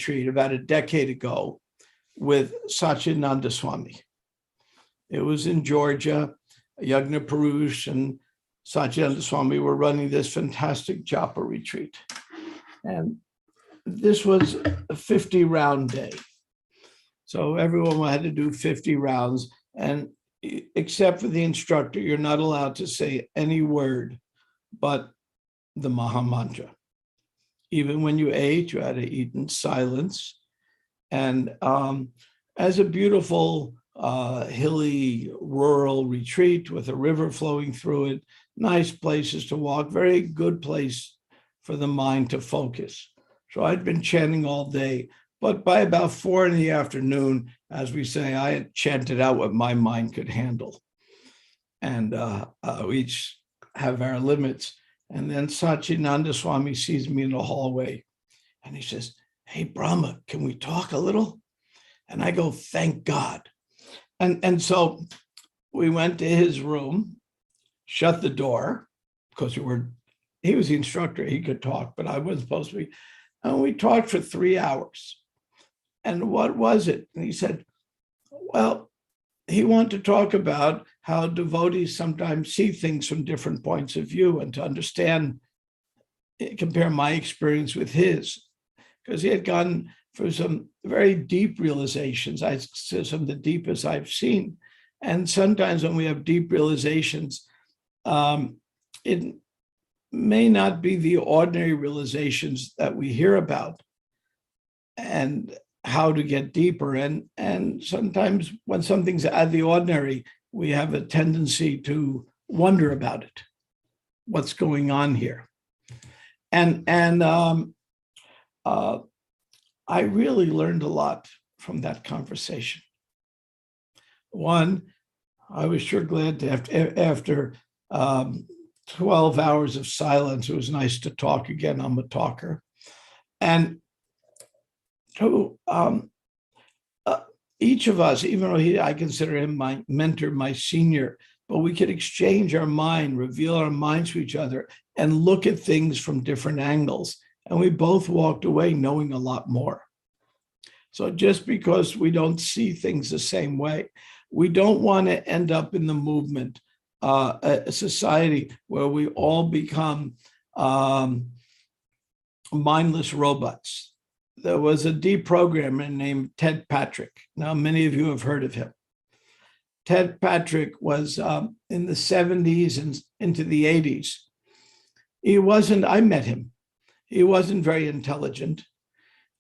retreat about a decade ago with Satchidananda Swami. It was in Georgia. Yagna Purush and Satchidananda Swami were running this fantastic japa retreat. And this was a 50-round day. So everyone had to do 50 rounds. And except for the instructor, you're not allowed to say any word but the Maha Mantra. Even when you ate, you had to eat in silence. And as a beautiful, hilly, rural retreat with a river flowing through it, nice places to walk, very good place for the mind to focus. So I'd been chanting all day, but by about 4 p.m, as we say, I had chanted out what my mind could handle. And we each have our limits. And then Satchidananda Swami sees me in the hallway and he says, "Hey, Brahma, can we talk a little?" And I go, "Thank God." And so we went to his room, shut the door, because he was the instructor, he could talk, but I wasn't supposed to be. And we talked for 3 hours. And what was it? And he said, well, he wanted to talk about how devotees sometimes see things from different points of view and to understand, compare my experience with his, because he had gone for some very deep realizations. I said some of the deepest I've seen. And sometimes when we have deep realizations, it may not be the ordinary realizations that we hear about and how to get deeper. And sometimes when something's out of the ordinary, we have a tendency to wonder about it. What's going on here? And I really learned a lot from that conversation. One, I was sure glad to after 12 hours of silence, it was nice to talk again. I'm a talker. And two, each of us, even though I consider him my mentor, my senior, but we could exchange our mind, reveal our minds to each other, and look at things from different angles. And we both walked away knowing a lot more. So just because we don't see things the same way, we don't want to end up in the movement, a society where we all become mindless robots. There was a deprogrammer named Ted Patrick. Now, many of you have heard of him. Ted Patrick was in the 70s and into the 80s. I met him. He wasn't very intelligent,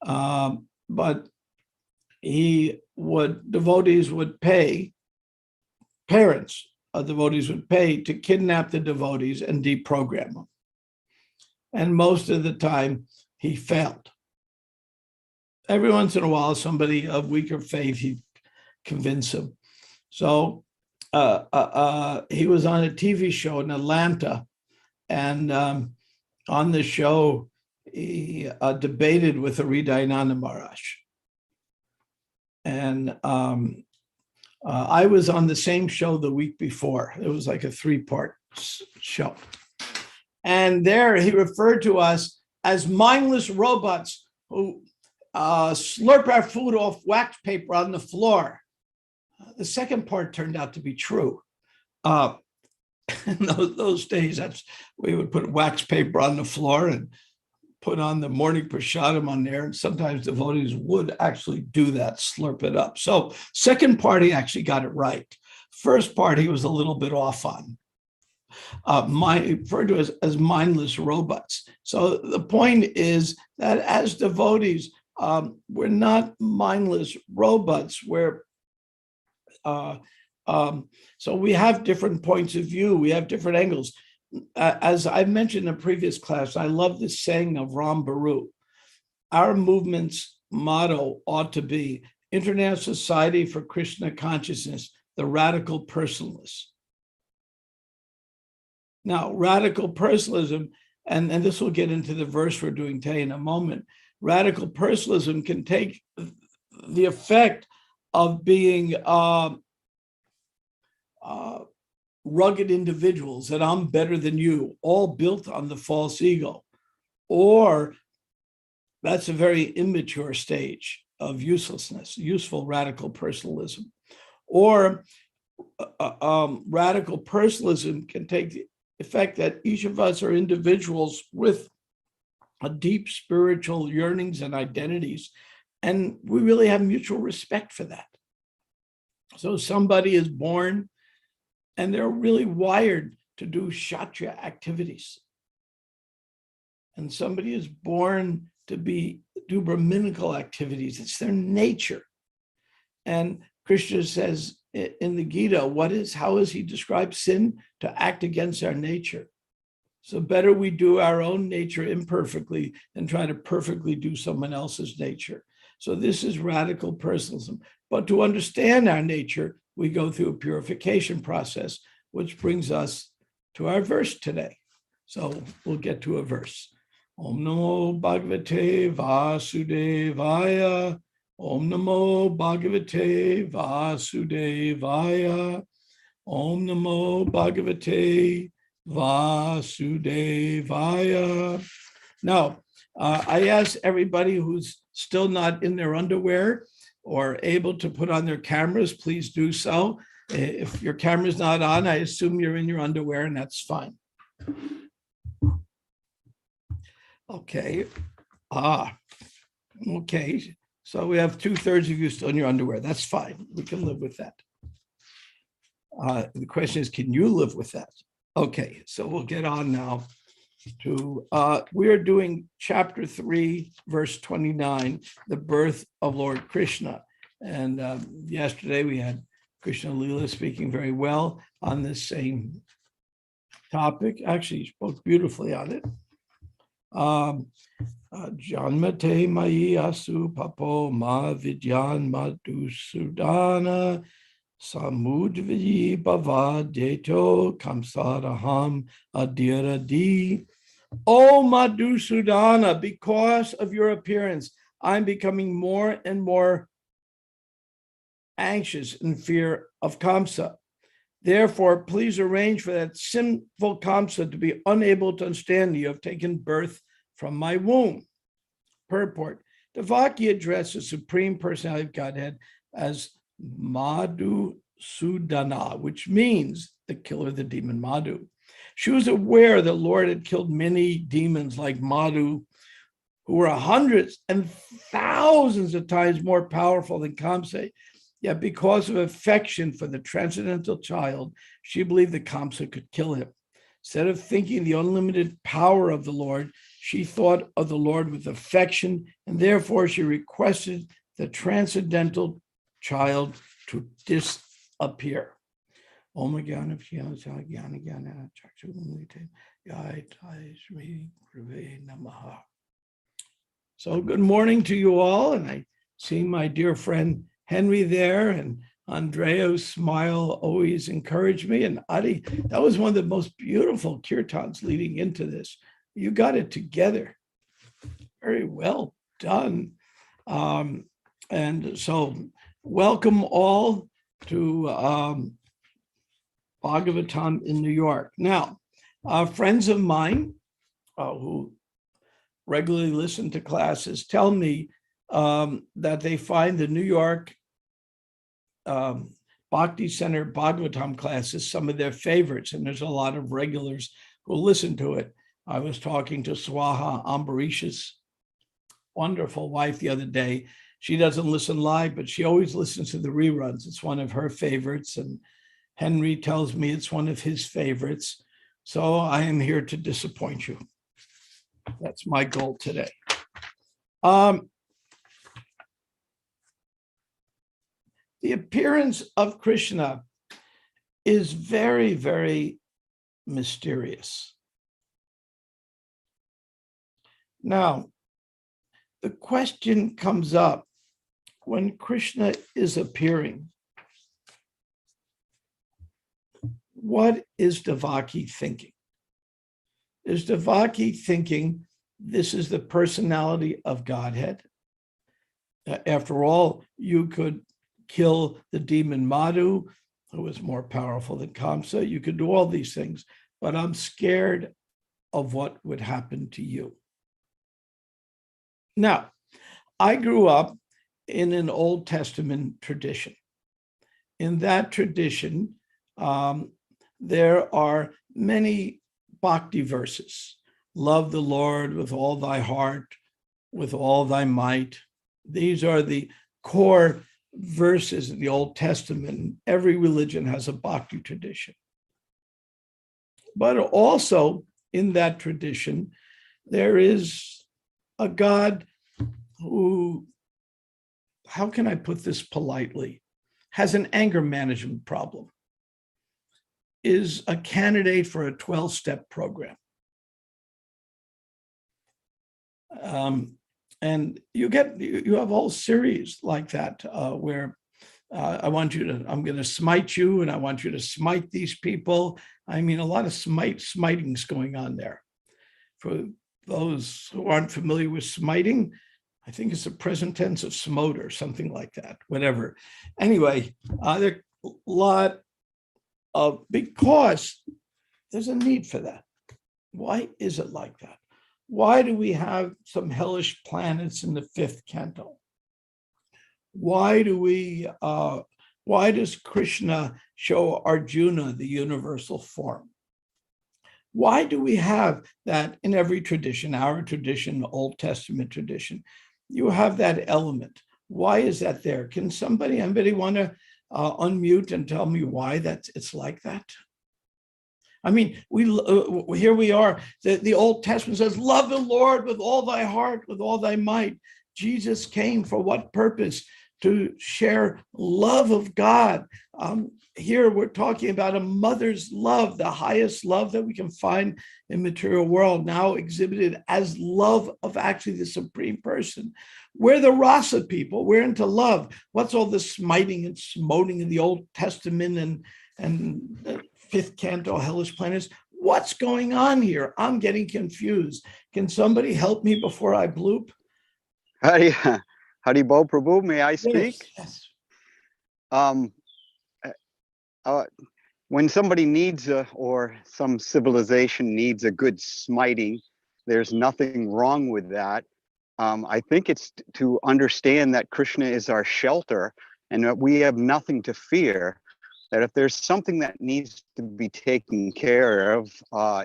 but devotees would pay, parents of devotees would pay to kidnap the devotees and deprogram them. And most of the time, he failed. Every once in a while, somebody of weaker faith, he'd convince him. So he was on a TV show in Atlanta, and on the show, he debated with Hridayananda Maharaj. And I was on the same show the week before. It was like a 3-part show. And there he referred to us as mindless robots who slurp our food off wax paper on the floor. The second part turned out to be true. In those days, we would put wax paper on the floor and put on the morning prasadam on there, and sometimes devotees would actually do that, slurp it up. So second part, he actually got it right. First part, he was a little bit off on. Referred to as mindless robots. So the point is that as devotees, we're not mindless robots. So we have different points of view. We have different angles. As I mentioned in a previous class, I love this saying of Ram Baru. Our movement's motto ought to be International Society for Krishna Consciousness, the Radical Personalists. Now, radical personalism, and this will get into the verse we're doing today in a moment, radical personalism can take the effect of being rugged individuals, that I'm better than you, all built on the false ego. Or That's a very immature stage of uselessness, useful radical personalism. Or radical personalism can take the effect that each of us are individuals with a deep spiritual yearnings and identities, and we really have mutual respect for that. So somebody is born and they're really wired to do kshatriya activities. And somebody is born to do brahminical activities. It's their nature. And Krishna says in the Gita, how is he described sin? To act against our nature. So better we do our own nature imperfectly than try to perfectly do someone else's nature. So this is radical personalism. But to understand our nature, we go through a purification process, which brings us to our verse today. So we'll get to a verse. Om Namo Bhagavate Vasudevaya. Om Namo Bhagavate Vasudevaya. Om Namo Bhagavate Vasudevaya. Now, I ask everybody who's still not in their underwear or able to put on their cameras, please do so. If your camera's not on, I assume you're in your underwear, and that's fine. Okay. Okay. So we have 2/3 of you still in your underwear. That's fine. We can live with that. The question is, can you live with that? Okay, so we'll get on now to, we are doing chapter 3, verse 29, the birth of Lord Krishna. And yesterday we had Krishna Leela speaking very well on this same topic. Actually, he spoke beautifully on it. Janmate Mayi Asu Papo Ma Vidyan Madhusudana Samudviyi Bhava Deto Kamsaraham Adiradi. Oh Madhusudana, because of your appearance, I'm becoming more and more anxious in fear of Kamsa. Therefore, please arrange for that sinful Kamsa to be unable to understand you have taken birth from my womb. Purport. Devaki addressed the Supreme Personality of Godhead as Madhusudana, which means the killer of the demon Madhu. She was aware that Lord had killed many demons like Madhu, who were hundreds and thousands of times more powerful than Kamsa. Yet because of affection for the transcendental child, she believed that Kamsa could kill him. Instead of thinking the unlimited power of the Lord, she thought of the Lord with affection, and therefore she requested the transcendental child to disappear. So good morning to you all, and I see my dear friend Henry there, and Andrea's smile always encouraged me. And Adi, that was one of the most beautiful kirtans leading into this. You got it together. Very well done. And so welcome all to Bhagavatam in New York. Now, friends of mine who regularly listen to classes tell me that they find the New York Bhakti Center Bhagavatam classes some of their favorites, and there's a lot of regulars who listen to it. I was talking to Swaha Ambarish's wonderful wife the other day. She doesn't listen live, but she always listens to the reruns. It's one of her favorites, and Henry tells me it's one of his favorites. So I am here to disappoint you. That's my goal today. The appearance of Krishna is very, very mysterious. Now, the question comes up when Krishna is appearing. What is Devaki thinking? Is Devaki thinking this is the personality of Godhead? After all, you could kill the demon Madhu, who was more powerful than Kamsa. You could do all these things, but I'm scared of what would happen to you. Now, I grew up in an Old Testament tradition. In that tradition, there are many bhakti verses. Love the Lord with all thy heart, with all thy might. These are the core verses of the Old Testament. Every religion has a bhakti tradition. But also in that tradition, there is a God who, how can I put this politely, has an anger management problem, is a candidate for a 12-step program. And you have a whole series like that where I'm going to smite you, and I want you to smite these people. I mean, a lot of smitings going on there. For those who aren't familiar with smiting, I think it's the present tense of smote or something like that, whatever. Anyway, there are a lot of, because there's a need for that. Why is it like that? Why do we have some hellish planets in the fifth canto? Why does Krishna show Arjuna the universal form? Why do we have that in every tradition, our tradition, Old Testament tradition? You have that element. Why is that there? Can anybody want to unmute and tell me why it's like that? I mean, here we are. The Old Testament says, love the Lord with all thy heart, with all thy might. Jesus came for what purpose? To share love of God. Here we're talking about a mother's love, the highest love that we can find in material world, now exhibited as love of actually the supreme person. We're the rasa people. We're into love. What's all this smiting and smoting in the Old Testament and the fifth canto, hellish planets? What's going on here? I'm getting confused. Can somebody help me before I bloop? Haribo Prabhu, may I speak? Yes. When somebody needs or some civilization needs a good smiting, there's nothing wrong with that. I think it's to understand that Krishna is our shelter and that we have nothing to fear. That if there's something that needs to be taken care of,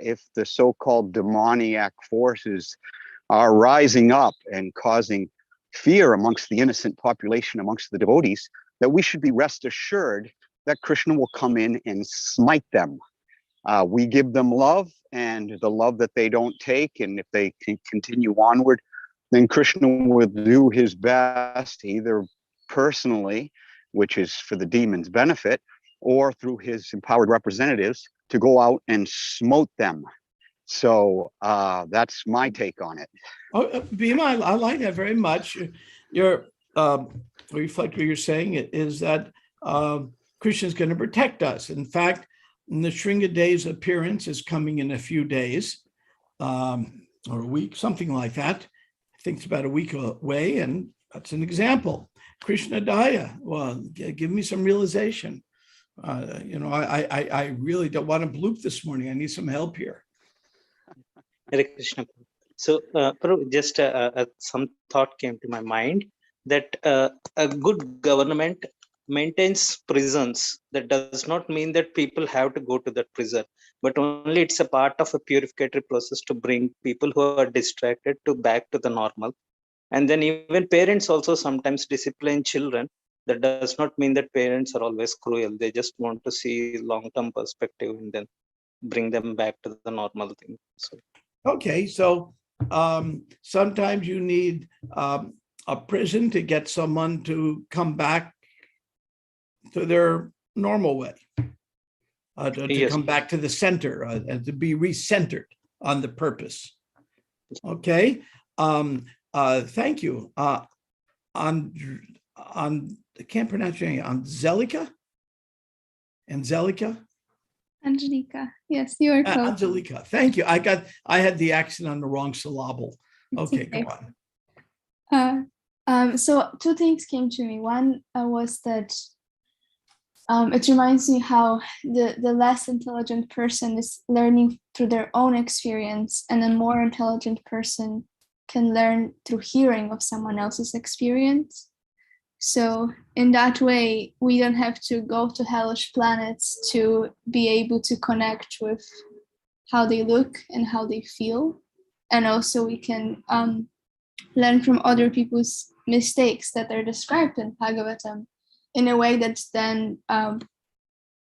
if the so-called demoniac forces are rising up and causing fear amongst the innocent population, amongst the devotees, that we should be rest assured that Krishna will come in and smite them. We give them love, and the love that they don't take, and if they can continue onward, then Krishna will do his best, either personally, which is for the demon's benefit, or through his empowered representatives to go out and smote them. So that's my take on it. Oh, Bhima, I like that very much. Your reflect what you're saying is that Krishna is going to protect us. In fact, Nrsingadeva's appearance is coming in a few days, or a week, something like that. I think it's about a week away, and that's an example. Krishna Daya, well, give me some realization. I really don't want to bloop this morning. I need some help here. Hare Krishna. So, Prabhu, just some thought came to my mind that a good government maintains prisons. That does not mean that people have to go to that prison, but only it's a part of a purificatory process to bring people who are distracted to back to the normal. And then even parents also sometimes discipline children. That does not mean that parents are always cruel. They just want to see long-term perspective and then bring them back to the normal thing. So. Okay, so sometimes you need a prison to get someone to come back to their normal way, to come back to the center, and to be recentered on the purpose. Okay, thank you. I can't pronounce your name. Angelica. Angelica. Yes, you are close. Angelica. Thank you. I had the accent on the wrong syllable. Okay, go on. So two things came to me. One was that it reminds me how the less intelligent person is learning through their own experience, and a more intelligent person can learn through hearing of someone else's experience. So in that way, we don't have to go to hellish planets to be able to connect with how they look and how they feel. And also we can learn from other people's mistakes that are described in Bhagavatam in a way that's then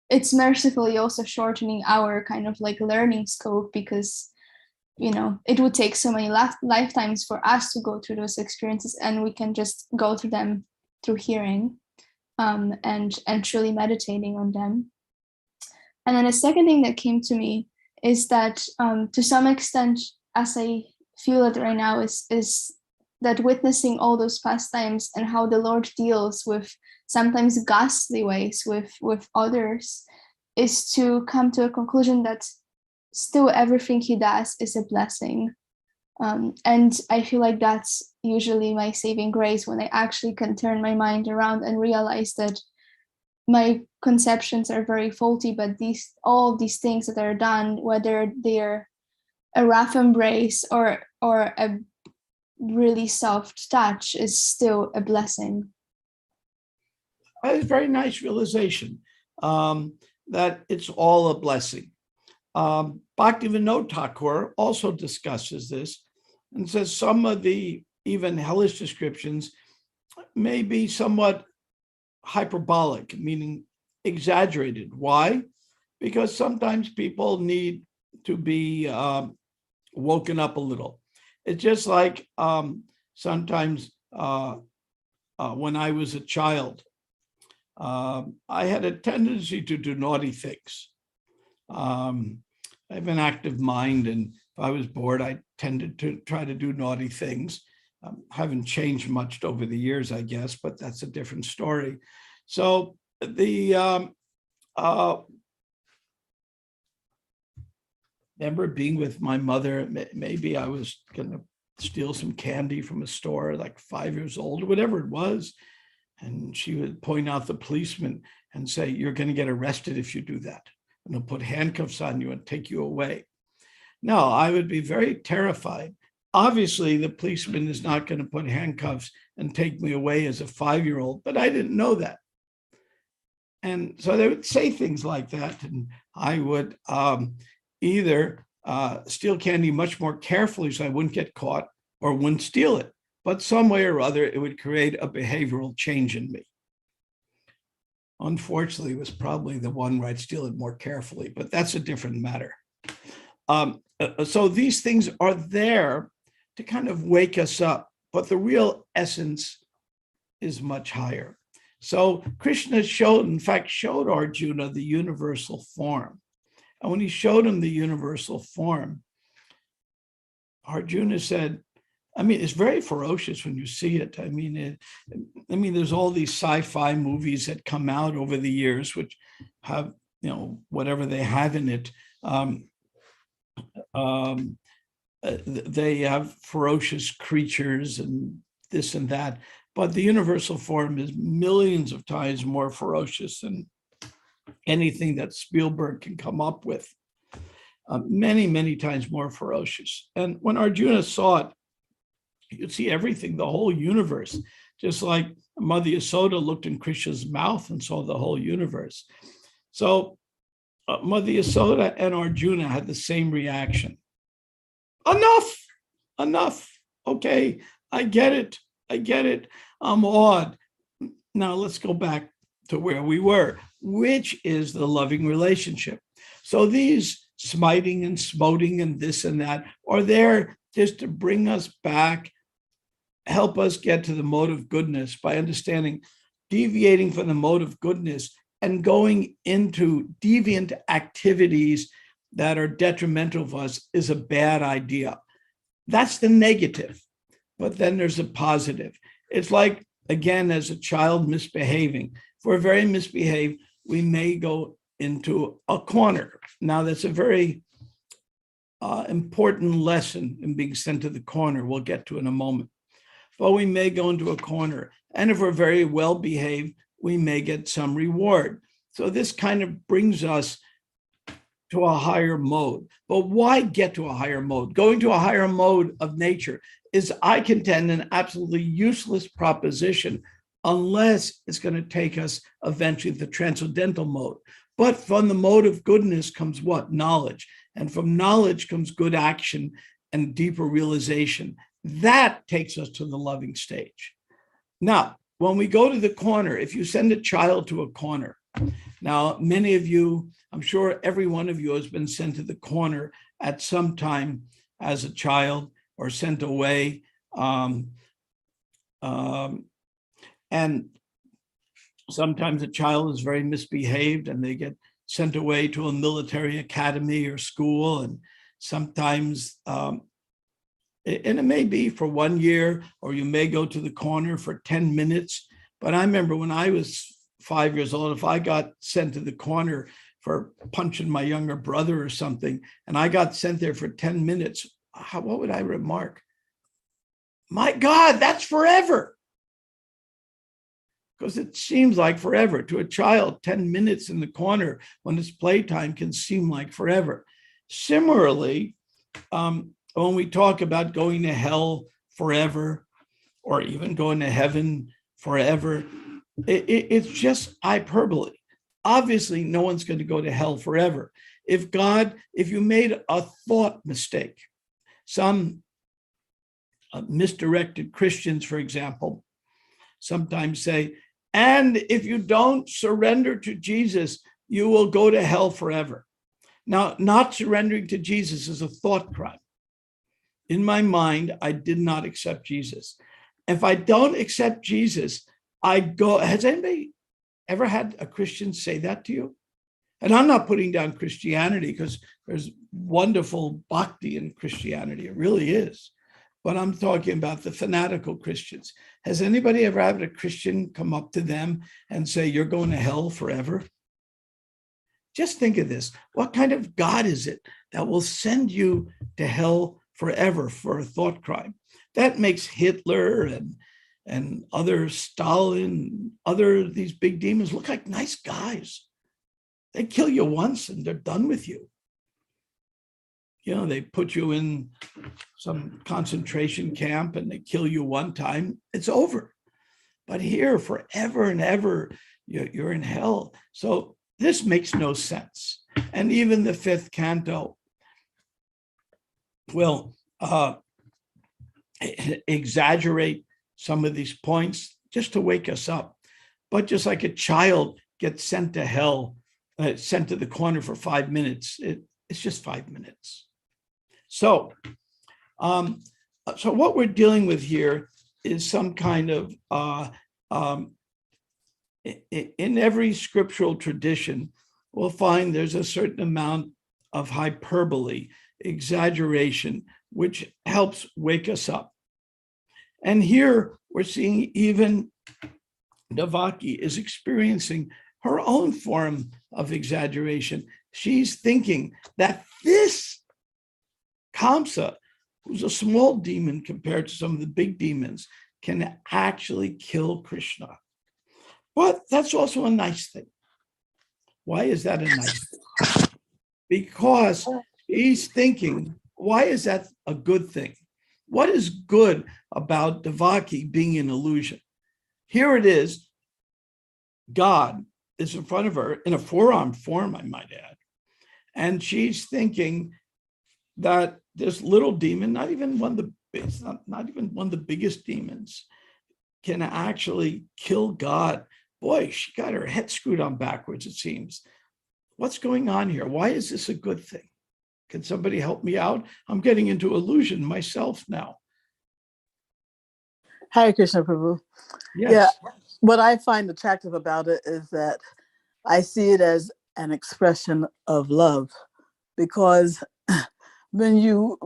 it's mercifully also shortening our kind of like learning scope, because it would take so many lifetimes for us to go through those experiences, and we can just go through them through hearing and truly meditating on them. And then the second thing that came to me is that to some extent, as I feel it right now, is that witnessing all those pastimes and how the Lord deals with sometimes ghastly ways with others is to come to a conclusion that still everything he does is a blessing. And I feel like that's usually my saving grace, when I actually can turn my mind around and realize that my conceptions are very faulty, but all of these things that are done, whether they're a rough embrace or a really soft touch, is still a blessing. That is a very nice realization, that it's all a blessing. Bhakti Thakur also discusses this and says some of the even hellish descriptions may be somewhat hyperbolic, meaning exaggerated. Why? Because sometimes people need to be woken up a little. It's just like sometimes when I was a child, I had a tendency to do naughty things. I have an active mind, and if I was bored, I tended to try to do naughty things. Haven't changed much over the years, I guess, but that's a different story. So remember being with my mother, maybe I was gonna steal some candy from a store, like 5 years old, or whatever it was. And she would point out the policeman and say, "You're gonna get arrested if you do that. And they'll put handcuffs on you and take you away." Now, I would be very terrified. Obviously, the policeman is not going to put handcuffs and take me away as a 5-year-old, but I didn't know that. And so they would say things like that, and I would either steal candy much more carefully so I wouldn't get caught, or wouldn't steal it. But some way or other, it would create a behavioral change in me. Unfortunately, it was probably the one where I'd steal it more carefully, but that's a different matter. So these things are there to kind of wake us up, but the real essence is much higher. So Krishna in fact, showed Arjuna the universal form. And when he showed him the universal form, Arjuna said, it's very ferocious when you see it. There's all these sci-fi movies that come out over the years, which have, whatever they have in it. They have ferocious creatures and this and that, but the universal form is millions of times more ferocious than anything that Spielberg can come up with. Many, many times more ferocious. And when Arjuna saw it, you could see everything, the whole universe, just like Mother Yasoda looked in Krishna's mouth and saw the whole universe. So Mother Yasoda and Arjuna had the same reaction. Enough. Okay, I get it. I'm awed. Now let's go back to where we were, which is the loving relationship. So these smiting and smoting and this and that are there just to bring us back, help us get to the mode of goodness by understanding, deviating from the mode of goodness and going into deviant activities that are detrimental to us is a bad idea. That's the negative, but then there's a positive. It's like, again, as a child misbehaving. If we're very misbehaved, we may go into a corner. Now, that's a very important lesson in being sent to the corner. We'll get to in a moment. But we may go into a corner. And if we're very well behaved, we may get some reward. So this kind of brings us to a higher mode. But why get to a higher mode? Going to a higher mode of nature is, I contend, an absolutely useless proposition unless it's going to take us eventually to the transcendental mode. But from the mode of goodness comes what? Knowledge. And from knowledge comes good action and deeper realization. That takes us to the loving stage. Now, when we go to the corner, if you send a child to a corner, now many of you, I'm sure every one of you has been sent to the corner at some time as a child or sent away. And sometimes a child is very misbehaved and they get sent away to a military academy or school. And sometimes, and it may be for 1 year, or you may go to the corner for 10 minutes. But I remember when I was 5 years old, if I got sent to the corner for punching my younger brother or something, and I got sent there for 10 minutes, what would I remark? My God, that's forever. Because it seems like forever. To a child, 10 minutes in the corner when it's playtime can seem like forever. Similarly, when we talk about going to hell forever, or even going to heaven forever, it's just hyperbole. Obviously, no one's going to go to hell forever. If you made a thought mistake, some misdirected Christians, for example, sometimes say, and if you don't surrender to Jesus, you will go to hell forever. Now, not surrendering to Jesus is a thought crime. In my mind, I did not accept Jesus. If I don't accept Jesus, I go. Has anybody ever had a Christian say that to you? And I'm not putting down Christianity, because there's wonderful bhakti in Christianity. It really is. But I'm talking about the fanatical Christians. Has anybody ever had a Christian come up to them and say, you're going to hell forever? Just think of this. What kind of God is it that will send you to hell forever for a thought crime? That makes Hitler and other Stalin, these big demons look like nice guys. They kill you once and they're done with you. You know, they put you in some concentration camp and they kill you one time, it's over. But here, forever and ever, you're in hell. So this makes no sense. And even the fifth canto will exaggerate some of these points just to wake us up. But just like a child gets sent to hell, sent to the corner for 5 minutes, it's just 5 minutes. So what we're dealing with here is some kind of, in every scriptural tradition, we'll find there's a certain amount of hyperbole, exaggeration, which helps wake us up. And here we're seeing even Devaki is experiencing her own form of exaggeration. She's thinking that this Kamsa, who's a small demon compared to some of the big demons, can actually kill Krishna. But that's also a nice thing. Why is that a nice thing? Because he's thinking, why is that a good thing? What is good about Devaki being an illusion? Here it is. God is in front of her in a four-armed form, I might add. And she's thinking that this little demon, not even one of the biggest demons, can actually kill God. Boy, she got her head screwed on backwards, it seems. What's going on here? Why is this a good thing? Can somebody help me out? I'm getting into illusion myself now. Hare Krishna Prabhu. Yes. Yeah, what I find attractive about it is that I see it as an expression of love, because when you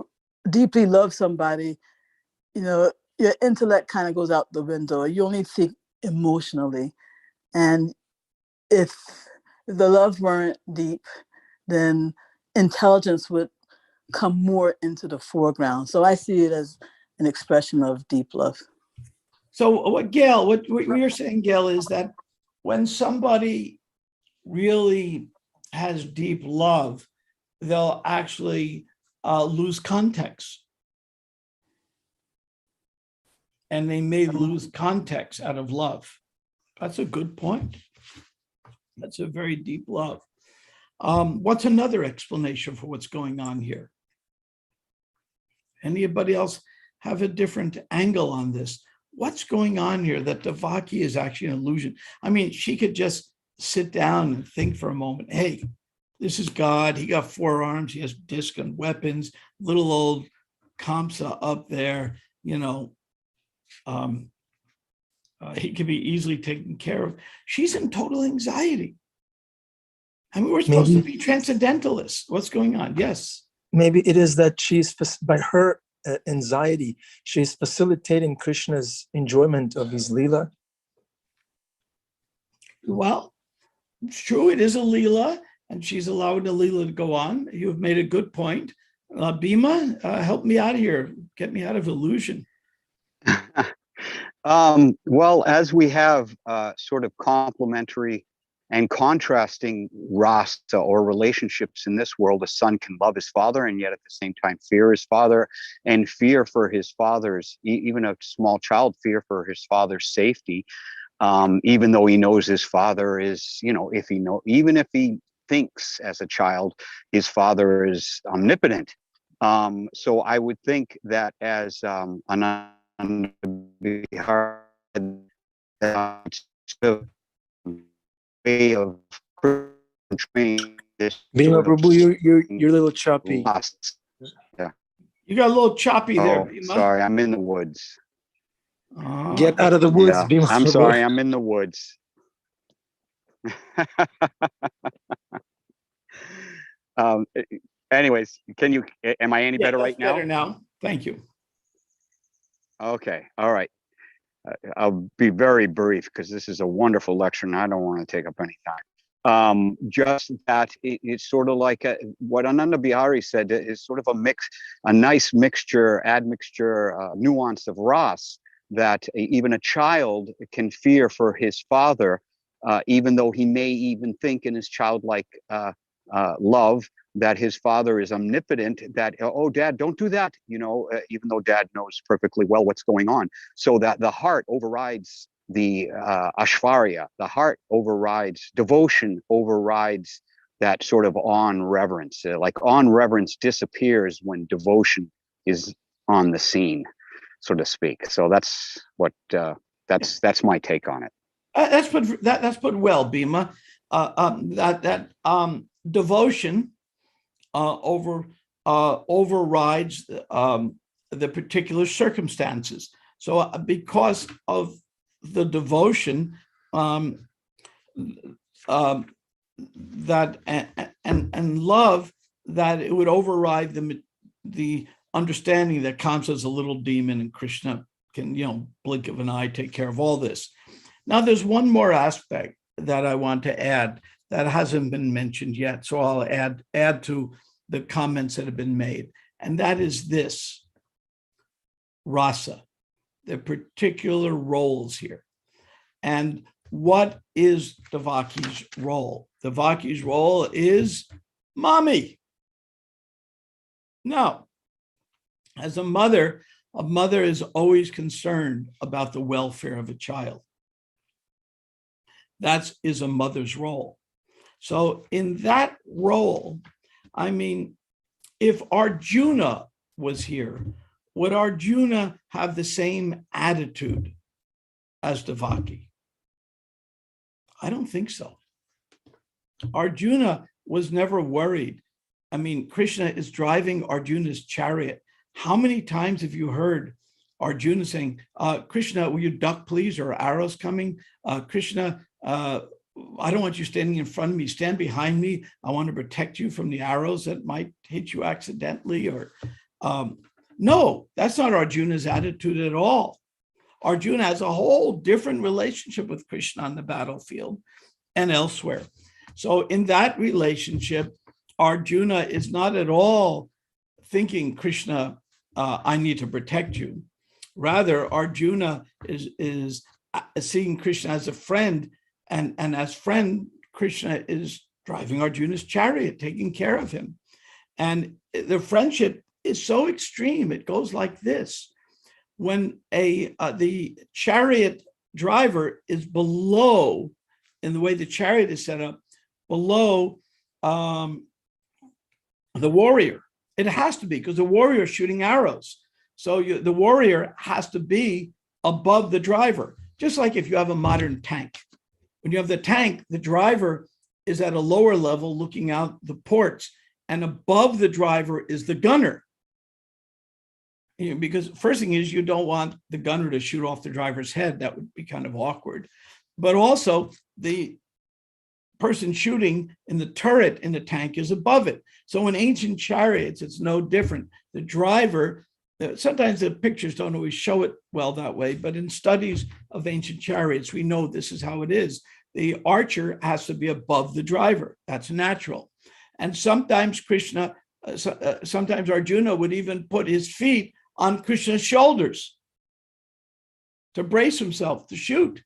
deeply love somebody, you know, your intellect kind of goes out the window. You only think emotionally. And if the love weren't deep, then intelligence would come more into the foreground. So I see it as an expression of deep love. So what you're saying, Gail, is that when somebody really has deep love, they'll actually lose context. And they may lose context out of love. That's a good point. That's a very deep love. What's another explanation for what's going on here? Anybody else have a different angle on this? What's going on here that Devaki is actually an illusion? I mean, she could just sit down and think for a moment, hey, this is God. He got 4 arms. He has disc and weapons, little old Kamsa up there, you know, he can be easily taken care of. She's in total anxiety. I mean, we're supposed to be transcendentalists. What's going on? Yes. Maybe it is that by her anxiety, she's facilitating Krishna's enjoyment of his Leela. Well, it's true. It is a Leela, and she's allowing the Leela to go on. You've made a good point. Bhima, help me out here. Get me out of illusion. Well, as we have sort of complementary and contrasting rasa or relationships in this world, a son can love his father and yet at the same time fear his father, and fear for his father's, even a small child, fear for his father's safety, even though he knows his father is, you know, even if he thinks as a child his father is omnipotent. So I would think that as way of portraying this. Bhima Prabhu, you're a little choppy. Yeah. You got a little choppy there, Oh, Bhima. sorry, I'm in the woods. Get out of the woods, Yeah, Bhima I'm Prabhu. sorry, I'm in the woods. Anyways, am I any better right now? Better now. Thank you. Okay, all right. I'll be very brief because this is a wonderful lecture and I don't want to take up any time. Just that it's sort of like what Ananda Bihari said is sort of a nice mixture, admixture, nuance of ras, that even a child can fear for his father, even though he may even think in his childlike love that his father is omnipotent, that, oh, dad, don't do that, you know, even though dad knows perfectly well what's going on. So that the heart overrides the ashvarya, the heart overrides, devotion overrides that sort of on reverence. Like on reverence disappears when devotion is on the scene, so to speak. So that's what, that's my take on it. That's put well, Bhima. Devotion overrides the particular circumstances. So because of the devotion that and love, that it would override the understanding that Kamsa is a little demon and Krishna can, you know, blink of an eye, take care of all this. Now, there's one more aspect that I want to add that hasn't been mentioned yet. So I'll add to the comments that have been made. And that is this: rasa, the particular roles here. And what is Devaki's role? Devaki's role is mommy. Now, as a mother is always concerned about the welfare of a child. That is a mother's role. So in that role, I mean, if Arjuna was here, would Arjuna have the same attitude as Devaki? I don't think so. Arjuna was never worried. I mean, Krishna is driving Arjuna's chariot. How many times have you heard Arjuna saying, Krishna, will you duck, please? Or arrows coming? Krishna, I don't want you standing in front of me. Stand behind me. I want to protect you from the arrows that might hit you accidentally. Or no, that's not Arjuna's attitude at all. Arjuna has a whole different relationship with Krishna on the battlefield and elsewhere. So in that relationship, Arjuna is not at all thinking, Krishna, I need to protect you. Rather, Arjuna is seeing Krishna as a friend, and as friend, Krishna is driving Arjuna's chariot, taking care of him. And the friendship is so extreme. It goes like this. When the chariot driver is below, in the way the chariot is set up, below the warrior. It has to be, because the warrior is shooting arrows. So the warrior has to be above the driver. Just like if you have a modern tank. When you have the tank, the driver is at a lower level looking out the ports, and above the driver is the gunner. Because first thing is, you don't want the gunner to shoot off the driver's head. That would be kind of awkward. But also the person shooting in the turret in the tank is above it. So in ancient chariots, it's no different. The driver, sometimes the pictures don't always show it well that way, but in studies of ancient chariots, we know this is how it is. The archer has to be above the driver. That's natural. And sometimes sometimes Arjuna would even put his feet on Krishna's shoulders to brace himself to shoot.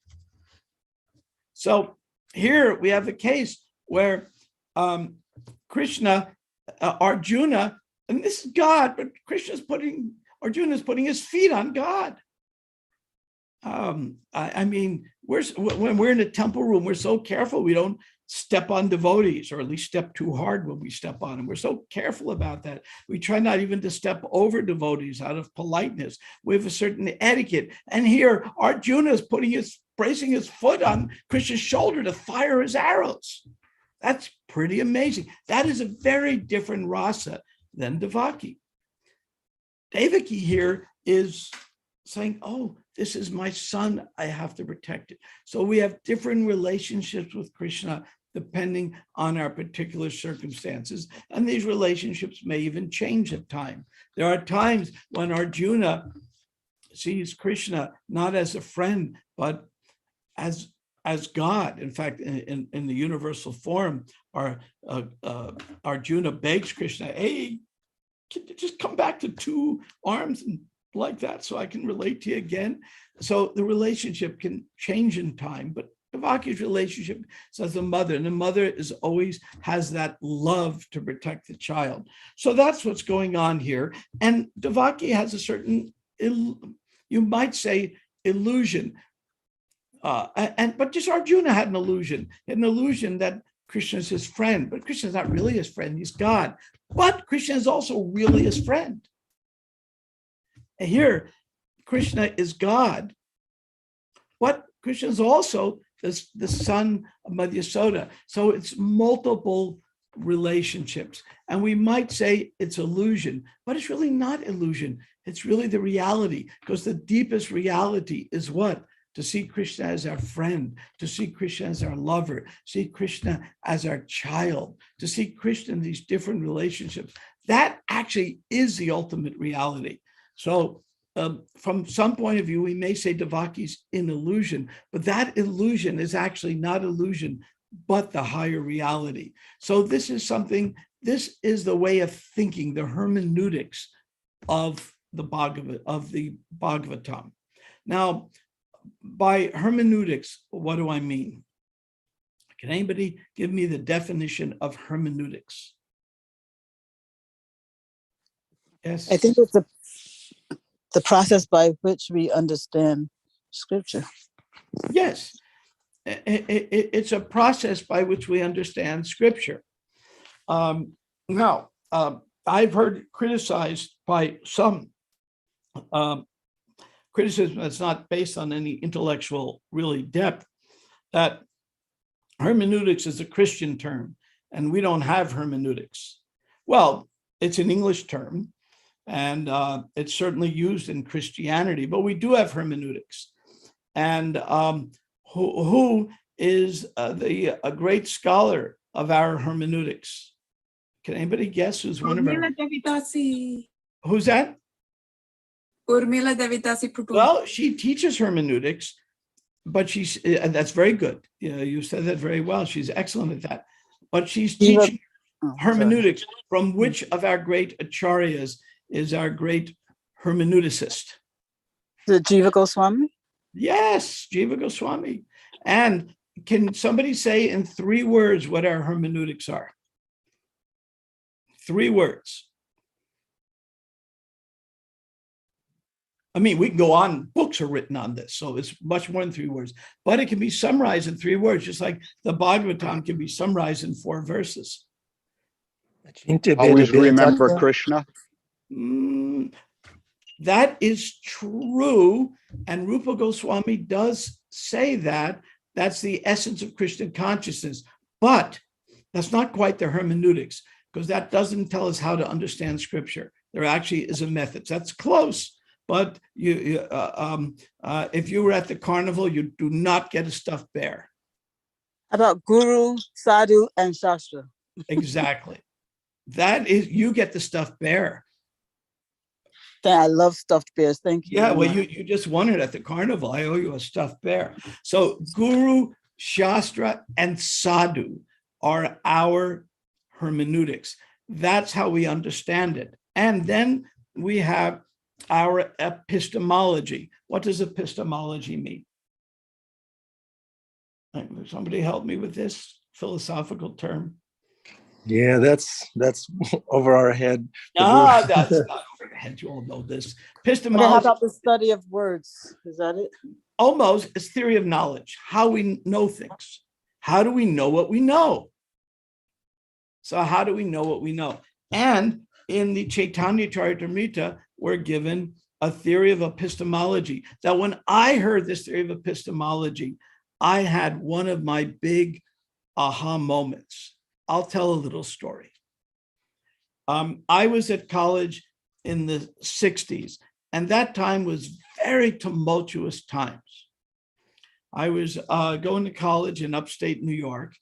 So here we have a case where Arjuna, and this is God, but Arjuna is putting his feet on God. I mean, when we're in a temple room, we're so careful we don't step on devotees, or at least step too hard when we step on them. We're so careful about that. We try not even to step over devotees out of politeness. We have a certain etiquette. And here, Arjuna is bracing his foot on Krishna's shoulder to fire his arrows. That's pretty amazing. That is a very different rasa than Devaki. Devaki here is saying, oh, this is my son, I have to protect it. So we have different relationships with Krishna depending on our particular circumstances. And these relationships may even change at time. There are times when Arjuna sees Krishna not as a friend, but as God. In fact, in the universal form, Arjuna begs Krishna, hey, can you just come back to two arms and like that so I can relate to you again? So the relationship can change in time, but Devaki's relationship as a mother, and the mother is always has that love to protect the child. So that's what's going on here. And Devaki has a certain, you might say, illusion. But just Arjuna had an illusion that Krishna is his friend, but Krishna is not really his friend, he's God. But Krishna is also really his friend. And here, Krishna is God, but Krishna is also the son of Mother Yasoda. So it's multiple relationships. And we might say it's illusion, but it's really not illusion. It's really the reality, because the deepest reality is what? To see Krishna as our friend, to see Krishna as our lover, see Krishna as our child, to see Krishna in these different relationships. That actually is the ultimate reality. So from some point of view, we may say Devaki's in illusion, but that illusion is actually not illusion, but the higher reality. So this is the way of thinking, the hermeneutics of the Bhagavatam. Now, by hermeneutics, what do I mean? Can anybody give me the definition of hermeneutics? Yes. I think it's the process by which we understand scripture. Yes. It's a process by which we understand scripture. Now, I've heard criticized by some criticism that's not based on any intellectual really depth, that hermeneutics is a Christian term and we don't have hermeneutics. Well, it's an English term and it's certainly used in Christianity, but we do have hermeneutics. And who is a great scholar of our hermeneutics? Can anybody guess who's one of our? Who's that? Urmila Devitasi Prabhu. Well, she teaches hermeneutics, but that's very good. You said that very well. She's excellent at that. But she's teaching hermeneutics. From which of our great acharyas is our great hermeneuticist? The Jiva Goswami? Yes, Jiva Goswami. And can somebody say in 3 words what our hermeneutics are? 3 words. I mean, we can go on, books are written on this, so it's much more than 3 words, but it can be summarized in 3 words, just like the Bhagavatam can be summarized in 4 verses. Always remember Krishna. That is true. And Rupa Goswami does say that. That's the essence of Krishna consciousness. But that's not quite the hermeneutics, because that doesn't tell us how to understand scripture. There actually is a method. That's close. But if you were at the carnival, you do not get a stuffed bear. About Guru, Sadhu, and Shastra. Exactly. That is, you get the stuffed bear. I love stuffed bears. Thank you. Yeah, well, you just won it at the carnival. I owe you a stuffed bear. So Guru, Shastra, and Sadhu are our hermeneutics. That's how we understand it. And then we have our epistemology. What does epistemology mean? Somebody help me with this philosophical term. Yeah, that's over our head. No, that's not over the head. You all know this. Epistemology. Okay, how about the study of words? Is that it? Almost, it's theory of knowledge, how we know things. How do we know what we know? So how do we know what we know? And in the Chaitanya Charitamrita, we're given a theory of epistemology. That when I heard this theory of epistemology, I had one of my big aha moments. I'll tell a little story. I was at college in the 60s, and that time was very tumultuous times. I was going to college in upstate New York,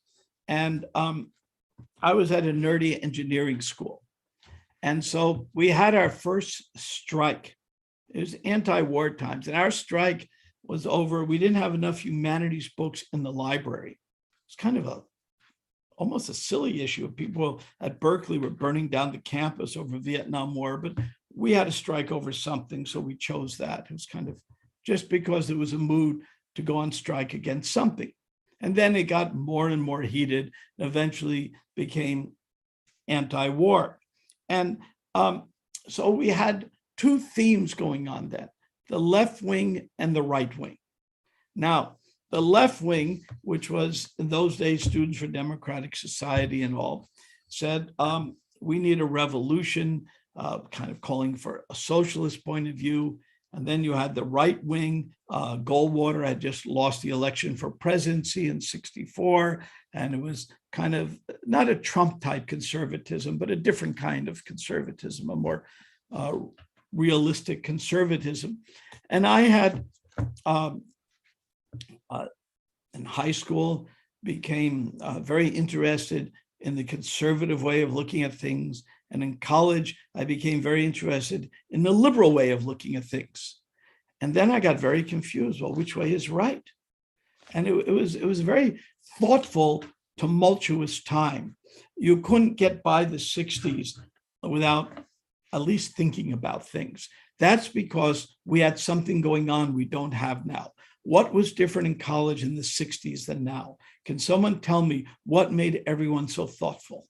and I was at a nerdy engineering school. And so we had our first strike. It was anti-war times, and our strike was over. We didn't have enough humanities books in the library. It's kind of almost a silly issue. People at Berkeley were burning down the campus over Vietnam War, but we had a strike over something, so we chose that. It was kind of just because there was a mood to go on strike against something. And then it got more and more heated, and eventually became anti-war. And so we had 2 themes going on then, the left wing and the right wing. Now, the left wing, which was in those days Students for Democratic Society and all, said, we need a revolution, kind of calling for a socialist point of view. And then you had the right wing. Goldwater had just lost the election for presidency in '64. And it was kind of not a Trump type conservatism, but a different kind of conservatism, a more realistic conservatism. And I had, in high school, became very interested in the conservative way of looking at things. And in college, I became very interested in the liberal way of looking at things. And then I got very confused. Well, which way is right? And it was a very thoughtful, tumultuous time. You couldn't get by the 60s without at least thinking about things. That's because we had something going on we don't have now. What was different in college in the 60s than now? Can someone tell me what made everyone so thoughtful?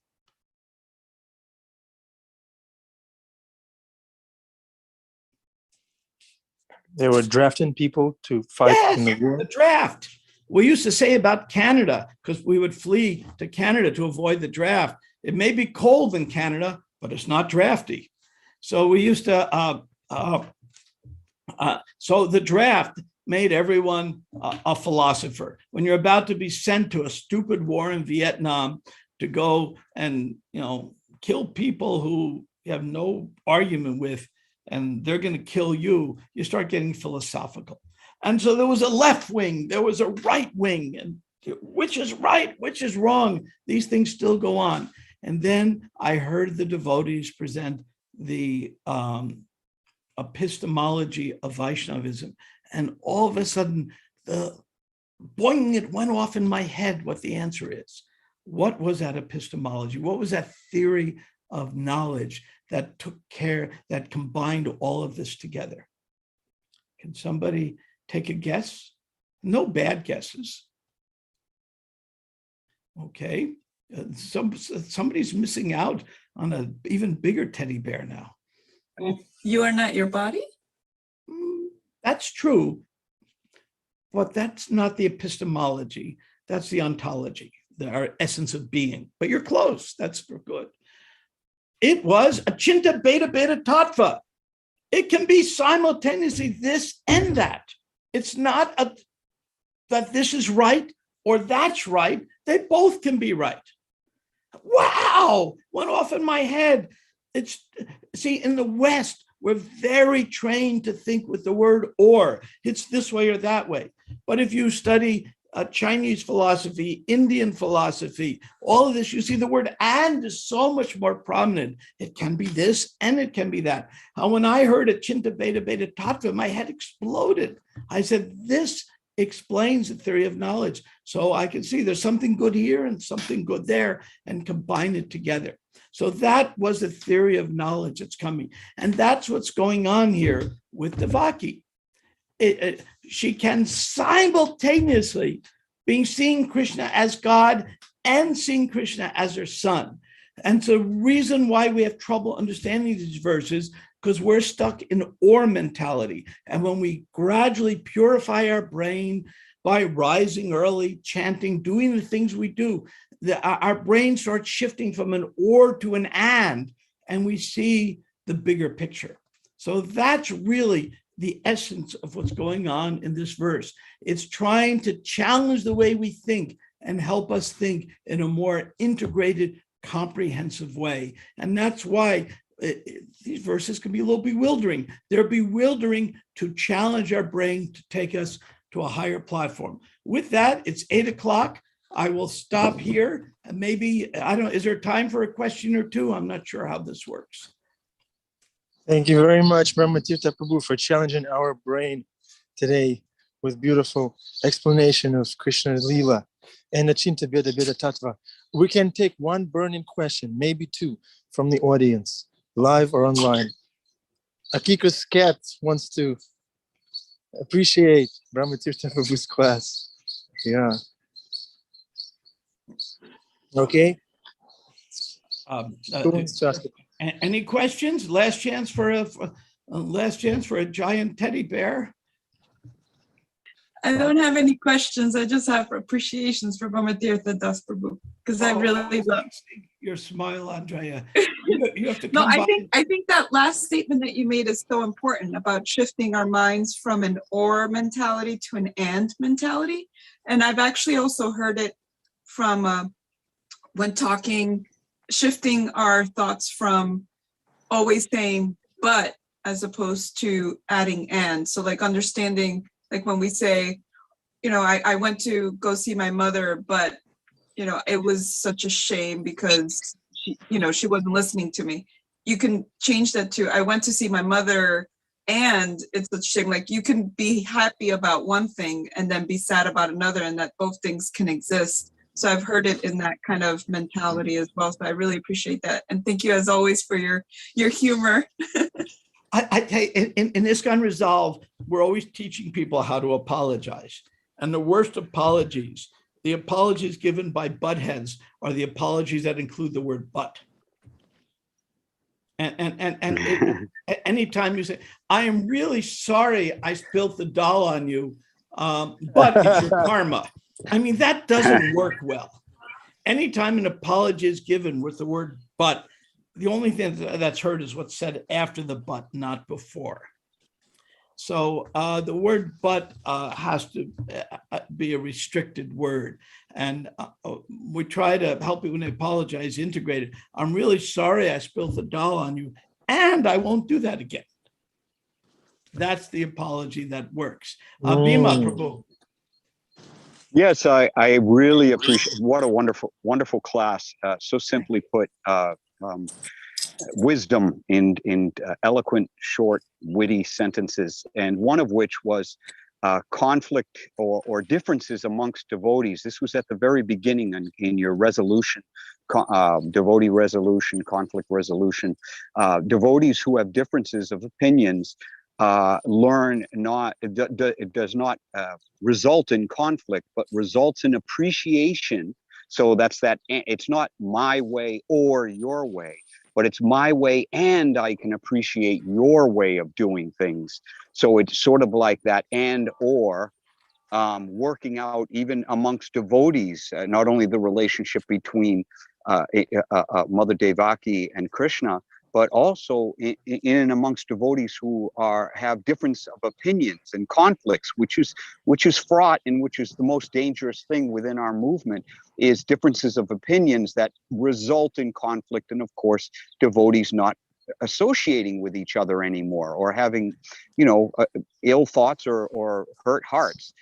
They were drafting people to fight in the war. The draft. We used to say about Canada, because we would flee to Canada to avoid the draft. It may be cold in Canada, but it's not drafty. So we used to, so the draft made everyone a philosopher. When you're about to be sent to a stupid war in Vietnam to go and, kill people who you have no argument with, and they're going to kill you, you start getting philosophical. And so there was a left wing, there was a right wing, and which is right, which is wrong. These things still go on. And then I heard the devotees present the epistemology of Vaishnavism. And all of a sudden, boing, it went off in my head what the answer is. What was that epistemology? What was that theory of knowledge that took care, that combined all of this together? Can somebody take a guess? No bad guesses. Okay. Somebody's missing out on an even bigger teddy bear now. You are not your body? That's true, but that's not the epistemology. That's the ontology, our essence of being. But you're close. That's good. It was a Chinta Beta Beta Tattva. It can be simultaneously this and that. It's not that this is right or that's right. They both can be right. Wow, went off in my head. See, in the West, we're very trained to think with the word or. It's this way or that way. But if you study Chinese philosophy, Indian philosophy, all of this, you see the word and is so much more prominent. It can be this and it can be that. When I heard it, Chinta Beta Beta Tattva, my head exploded. I said, this explains the theory of knowledge. So I can see there's something good here and something good there and combine it together. So that was the theory of knowledge that's coming. And that's what's going on here with Devaki. She can simultaneously be seeing Krishna as God and seeing Krishna as her son. And so the reason why we have trouble understanding these verses, because we're stuck in or mentality. And when we gradually purify our brain by rising early, chanting, doing the things we do, our brain starts shifting from an or to an and we see the bigger picture. So that's really the essence of what's going on in this verse. It's trying to challenge the way we think and help us think in a more integrated, comprehensive way. And that's why these verses can be a little bewildering. They're bewildering to challenge our brain to take us to a higher platform. With that, it's 8 o'clock. I will stop here. And maybe, I don't know, is there time for a question or two? I'm not sure how this works. Thank you very much, Brahmatirtha Prabhu, for challenging our brain today with beautiful explanation of Krishna's Leela and the Chinta Beta Beta Tattva. We can take one burning question, maybe two, from the audience, live or online. Akika's cat wants to appreciate Brahmatirtha Prabhu's class. Yeah. Okay. Who wants to ask a Any questions? Last chance for a giant teddy bear. I don't have any questions. I just have appreciations for Brahmatirtha Das Prabhu because I really love Your smile, Andrea. You have to No, come by. I think that last statement that you made is so important about shifting our minds from an or mentality to an and mentality. And I've actually also heard it from when talking, shifting our thoughts from always saying but as opposed to adding and. So like understanding, like when we say, you know, I went to go see my mother, but you know, it was such a shame because she, you know, she wasn't listening to me. You can change that to I went to see my mother and it's a shame. Like you can be happy about one thing and then be sad about another, and that both things can exist. So I've heard it in that kind of mentality as well. So I really appreciate that. And thank you as always for your humor. I tell you, in ISKCON Resolve, we're always teaching people how to apologize. And the worst apologies, the apologies given by buttheads, are the apologies that include the word but. And anytime you say, I am really sorry I spilled the doll on you, but it's your karma. I mean, that doesn't work well. Anytime an apology is given with the word but, the only thing that's heard is what's said after the but, not before. So the word but has to be a restricted word. And we try to help you when they apologize, integrate it. I'm really sorry I spilled the doll on you, and I won't do that again. That's the apology that works. Bhima Prabhu. Yes, I really appreciate, what a wonderful class. So simply put, wisdom in eloquent, short, witty sentences, and one of which was conflict or differences amongst devotees. This was at the very beginning in your resolution, devotee resolution, conflict resolution. Devotees who have differences of opinions learn not, it does not result in conflict, but results in appreciation So that's that. It's not my way or your way, but it's my way, and I can appreciate your way of doing things. So it's sort of like that and or working out even amongst devotees, not only the relationship between Mother Devaki and Krishna, but also in and amongst devotees who have difference of opinions and conflicts, which is fraught, and which is the most dangerous thing within our movement, is differences of opinions that result in conflict, and of course devotees not associating with each other anymore, or having, ill thoughts or hurt hearts.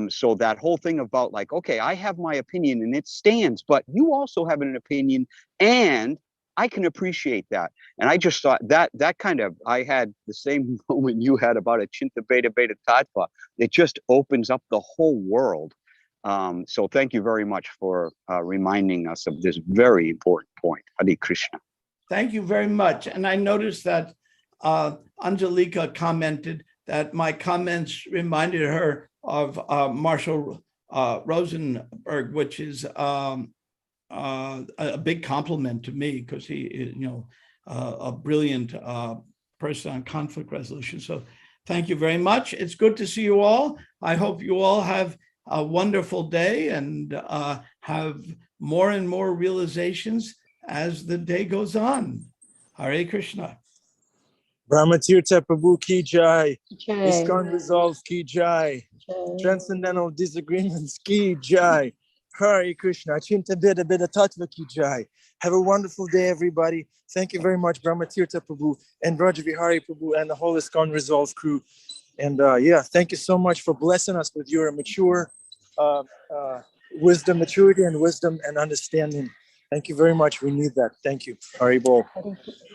So that whole thing about like, okay, I have my opinion and it stands, but you also have an opinion, and I can appreciate that. And I just thought that kind of, I had the same moment you had about Achinta Beta Beta Tattva. It just opens up the whole world. So thank you very much for reminding us of this very important point. Hare Krishna. Thank you very much. And I noticed that Angelika commented that my comments reminded her of Marshall Rosenberg, which is a big compliment to me, because he is, a brilliant person on conflict resolution. So thank you very much. It's good to see you all. I hope you all have a wonderful day and have more and more realizations as the day goes on. Hare Krishna. Brahmatirtha Prabhu ki jai. Jai. ISKCON Resolve ki jai. Transcendental Disagreements ki jai. Hare Krishna. Achinta Beda Beda Tattva ki jai. Have a wonderful day, everybody. Thank you very much, Brahmatirtha Prabhu and Raja Vihari Prabhu and the whole ISKCON Resolve crew. And thank you so much for blessing us with your mature wisdom, maturity and wisdom and understanding. Thank you very much. We need that. Thank you. Haribol.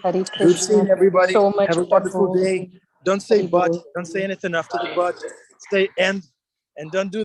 Hare Good Krishna. seeing everybody. So much, Have a wonderful Prabhu. day. Don't say Haribol. but. Don't say anything after the but. Say and don't do